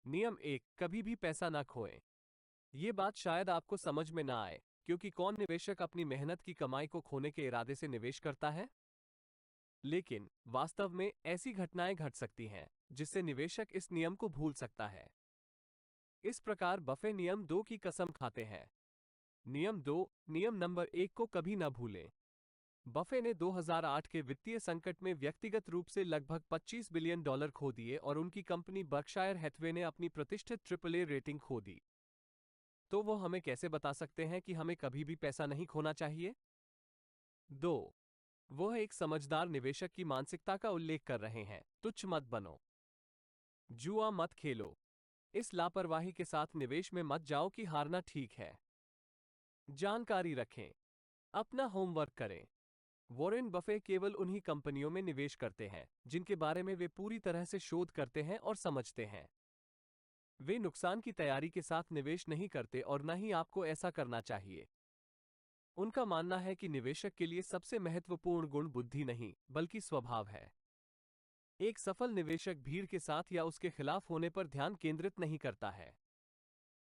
नियम 1, कभी भी पैसा ना खोएं। ये बात शायद आपको समझ में ना आए, क्योंकि कौन निवेशक अपनी मेहनत की कमाई को खोने के इरादे से निवेश करता है? लेकिन वास्तव में ऐसी घटनाएं घट सकती हैं, जिससे निवेशक इस नियम को भूल सकता है। इस प्रकार बफे नियम 2 की कसम खाते हैं। नियम 2, नियम नंबर 1 को कभी न भूलें। बफे ने 2008 के वित्तीय संकट में व्यक्तिगत रूप से लगभग $25 बिलियन खो दिए और उनकी कंपनी बर्कशायर हैथवे ने अपनी प्रतिष्ठित AAA रेटिंग खो दी। तो वो हमें कैसे बता सकते हैं कि हमें कभी भी पैसा नहीं खोना चाहिए? 2. वह एक समझदार निवेशक की मानसिकता का उल्लेख कर रहे हैं। तुच्छ मत बनो। जुआ मत खेलो। इस लापरवाही के साथ निवेश में मत जाओ कि हारना ठीक है। जानकारी रखें। अपना होमवर्क करें। वॉरेन बफे केवल उन्हीं कंपनियों में निवेश करते हैं जिनके बारे में वे पूरी तरह से शोध करते हैं और समझते हैं। वे नुकसान की तैयारी के साथ निवेश नहीं करते और न ही आपको ऐसा करना चाहिए। उनका मानना है कि निवेशक के लिए सबसे महत्वपूर्ण गुण बुद्धि नहीं, बल्कि स्वभाव है। एक सफल निवेशक भीड़ के साथ या उसके खिलाफ होने पर ध्यान केंद्रित नहीं करता है।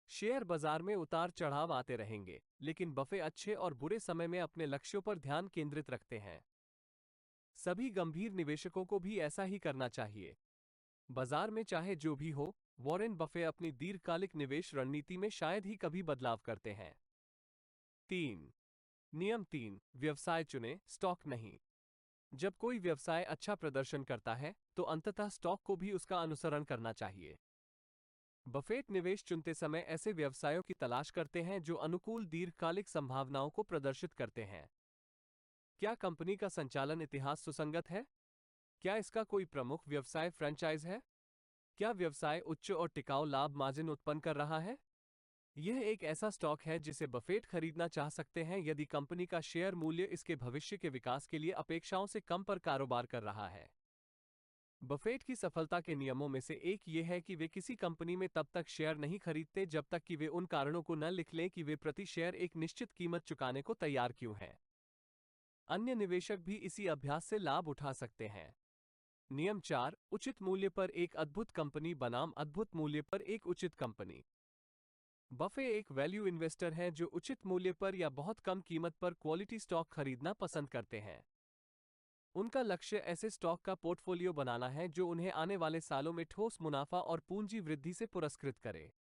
शेयर बाजार में उतार चढ़ाव आते रहेंगे, लेकिन बफे अच्छे और बुरे समय में अपने लक्ष्यों पर ध्यान केंद्रित रखते हैं। सभी गंभीर निवेशकों को भी ऐसा ही करना चाहिए। बाजार में चाहे जो भी हो, वॉरेन बफे अपनी दीर्घकालिक निवेश रणनीति में शायद ही कभी बदलाव करते हैं। 3. नियम 3, व्यवसाय चुनें, स्टॉक नहीं। जब कोई व्यवसाय अच्छा प्रदर्शन करता है, तो अंततः स्टॉक को भी उसका अनुसरण करना चाहिए। बफेट निवेश चुनते समय ऐसे व्यवसायों की तलाश करते हैं जो अनुकूल दीर्घकालिक संभावनाओं को प्रदर्शित करते हैं। क्या कंपनी का संचालन इतिहास सुसंगत है? क्या इसका कोई प्रमुख व्यवसाय फ्रेंचाइज है? क्या व्यवसाय उच्च और टिकाऊ लाभ मार्जिन उत्पन्न कर रहा है? यह एक ऐसा स्टॉक है जिसे बफेट खरीदना चाह सकते हैं यदि कंपनी का शेयर मूल्य इसके भविष्य के विकास के लिए अपेक्षाओं से कम पर कारोबार कर रहा है। बफेट की सफलता के नियमों में से एक ये है कि वे किसी कंपनी में तब तक शेयर नहीं खरीदते जब तक कि वे उन कारणों को न लिख लें कि वे प्रति शेयर एक निश्चित कीमत चुकाने को तैयार क्यों हैं। अन्य निवेशक भी इसी अभ्यास से लाभ उठा सकते हैं। नियम 4, उचित मूल्य पर एक अद्भुत कंपनी बनाम अद्भुत मूल्य पर एक उचित कंपनी। बफे एक वैल्यू इन्वेस्टर हैं जो उचित मूल्य पर या बहुत कम कीमत पर क्वालिटी स्टॉक खरीदना पसंद करते हैं। उनका लक्ष्य ऐसे स्टॉक का पोर्टफोलियो बनाना है जो उन्हें आने वाले सालों में ठोस मुनाफा और पूंजी वृद्धि से पुरस्कृत करे।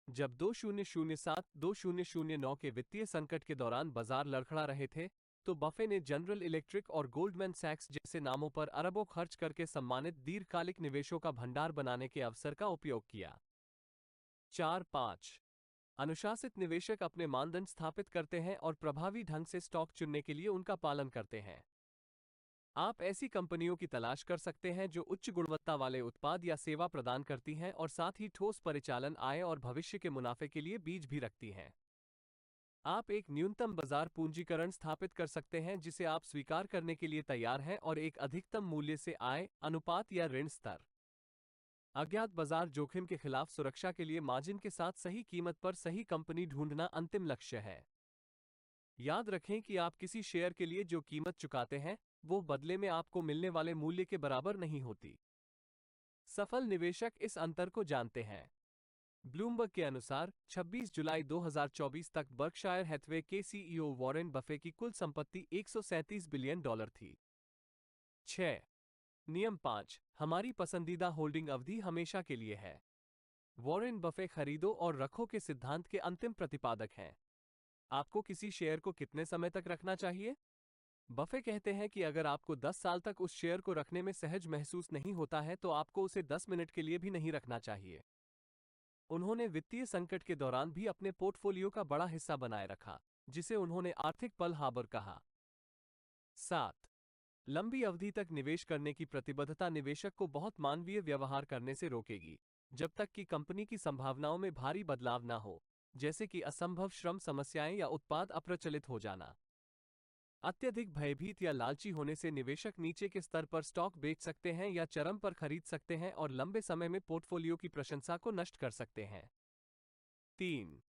जब 2007-2009 के वित्तीय संकट के दौरान बाजार लड़खड़ा रहे थे, तो बफे ने जनरल इलेक्ट्रिक और गोल्डमैन सैक्स जैसे नामों पर अरबों खर्च करके सम्मानित दीर्घकालिक निवेशों का भंडार बनाने के अवसर का उपयोग किया। 4-5. अनुशासित निवेशक अपने मानदंड स्थापित करते हैं और प्रभावी ढंग से स्टॉक चुनने के लिए उनका पालन करते हैं। आप ऐसी कंपनियों की तलाश कर सकते हैं जो उच्च गुणवत्ता वाले उत्पाद या सेवा प्रदान करती हैं और साथ ही ठोस परिचालन आय और भविष्य के मुनाफे के लिए बीज भी रखती हैं। आप एक न्यूनतम बाजार पूंजीकरण स्थापित कर सकते हैं जिसे आप स्वीकार करने के लिए तैयार हैं और एक अधिकतम मूल्य से आय अनुपात या ऋण स्तर। अज्ञात बाजार जोखिम के खिलाफ सुरक्षा के लिए मार्जिन के साथ सही कीमत पर सही कंपनी ढूंढना अंतिम लक्ष्य है। याद रखें कि आप किसी शेयर के लिए जो कीमत चुकाते हैं, वो बदले में आपको मिलने वाले मूल्य के बराबर नहीं होती। सफल निवेशक इस अंतर को जानते हैं। ब्लूमबर्ग के अनुसार 26 जुलाई 2024 तक बर्कशायर हैथवे के सीईओ वॉरेन बफे की कुल संपत्ति $137 बिलियन थी। 6. नियम 5, हमारी पसंदीदा होल्डिंग अवधि हमेशा के लिए है। वॉरेन बफे खरीदो और रखो के सिद्धांत के अंतिम प्रतिपादक हैं। आपको किसी शेयर को कितने समय तक रखना चाहिए? बफे कहते हैं कि अगर आपको 10 साल तक उस शेयर को रखने में सहज महसूस नहीं होता है तो आपको उसे 10 मिनट के लिए भी नहीं रखना चाहिए। उन्होंने वित्तीय संकट के दौरान भी अपने पोर्टफोलियो का बड़ा हिस्सा बनाए रखा, जिसे उन्होंने आर्थिक पल हार्बर कहा। 7. लंबी अवधि तक निवेश करने की प्रतिबद्धता निवेशक को बहुत मानवीय व्यवहार करने से रोकेगी, जब तक कि कंपनी की संभावनाओं में भारी बदलाव न हो, जैसे कि असंभव श्रम समस्याएं या उत्पाद अप्रचलित हो जाना। अत्यधिक भयभीत या लालची होने से निवेशक नीचे के स्तर पर स्टॉक बेच सकते हैं या चरम पर खरीद सकते हैं और लंबे समय में पोर्टफोलियो की प्रशंसा को नष्ट कर सकते हैं। 3.